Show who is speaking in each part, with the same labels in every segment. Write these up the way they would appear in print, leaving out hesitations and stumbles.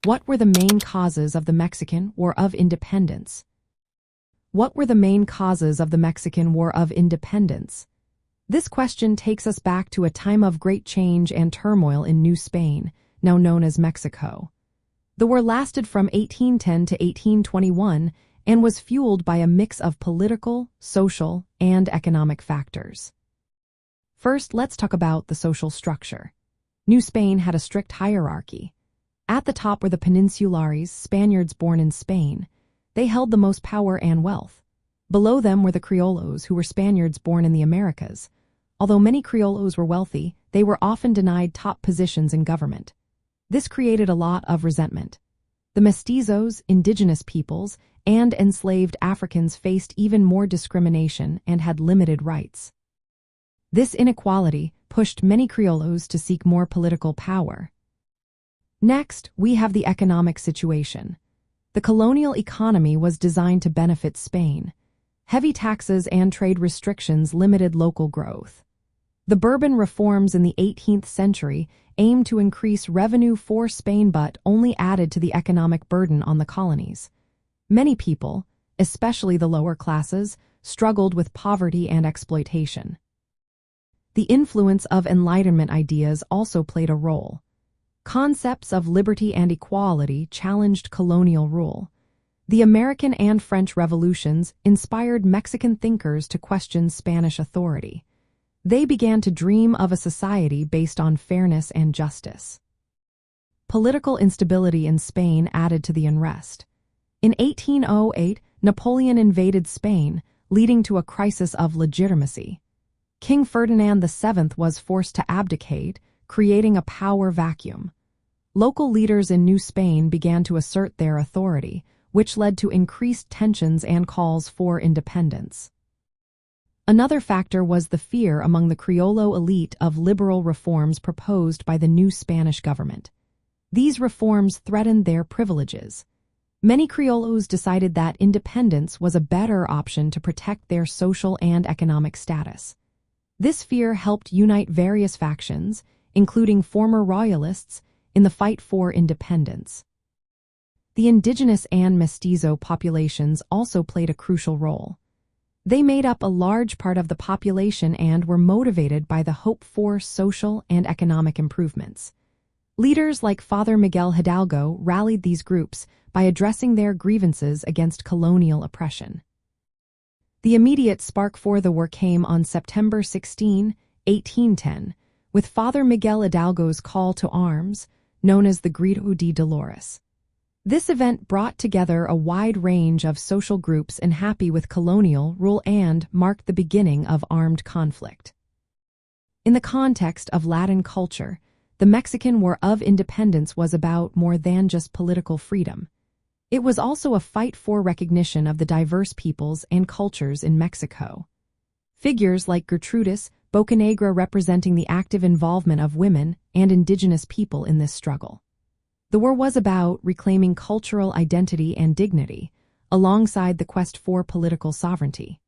Speaker 1: What were the main causes of the Mexican War of Independence? What were the main causes of the Mexican War of Independence? This question takes us back to a time of great change and turmoil in New Spain, now known as Mexico. The war lasted from 1810 to 1821 and was fueled by a mix of political, social, and economic factors. First, let's talk about the social structure. New Spain had a strict hierarchy. At the top were the Peninsulares, Spaniards born in Spain. They held the most power and wealth. Below them were the Criollos, who were Spaniards born in the Americas. Although many Criollos were wealthy, they were often denied top positions in government. This created a lot of resentment. The mestizos, indigenous peoples, and enslaved Africans faced even more discrimination and had limited rights. This inequality pushed many Criollos to seek more political power. Next, we have the economic situation. The colonial economy was designed to benefit Spain. Heavy taxes and trade restrictions limited local growth. The Bourbon reforms in the 18th century aimed to increase revenue for Spain but only added to the economic burden on the colonies. Many people, especially the lower classes, struggled with poverty and exploitation. The influence of Enlightenment ideas also played a role. Concepts of liberty and equality challenged colonial rule. The American and French revolutions inspired Mexican thinkers to question Spanish authority. They began to dream of a society based on fairness and justice. Political instability in Spain added to the unrest. In 1808, Napoleon invaded Spain, leading to a crisis of legitimacy. King Ferdinand VII was forced to abdicate, creating a power vacuum. Local leaders in New Spain began to assert their authority, which led to increased tensions and calls for independence. Another factor was the fear among the Criollo elite of liberal reforms proposed by the new Spanish government. These reforms threatened their privileges. Many Criollos decided that independence was a better option to protect their social and economic status. This fear helped unite various factions, including former royalists, in the fight for independence. The indigenous and mestizo populations also played a crucial role. They made up a large part of the population and were motivated by the hope for social and economic improvements. Leaders like Father Miguel Hidalgo rallied these groups by addressing their grievances against colonial oppression. The immediate spark for the war came on September 16, 1810, with Father Miguel Hidalgo's call to arms, known as the Grito de Dolores. This event brought together a wide range of social groups unhappy with colonial rule and marked the beginning of armed conflict. In the context of Latin culture, the Mexican War of Independence was about more than just political freedom. It was also a fight for recognition of the diverse peoples and cultures in Mexico. Figures like Gertrudis Bocanegra representing the active involvement of women and indigenous people in this struggle. The war was about reclaiming cultural identity and dignity, alongside the quest for political sovereignty.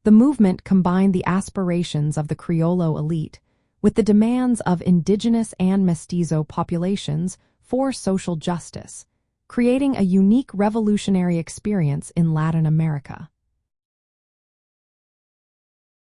Speaker 1: The movement combined the aspirations of the Criollo elite with the demands of indigenous and mestizo populations for social justice, creating a unique revolutionary experience in Latin America.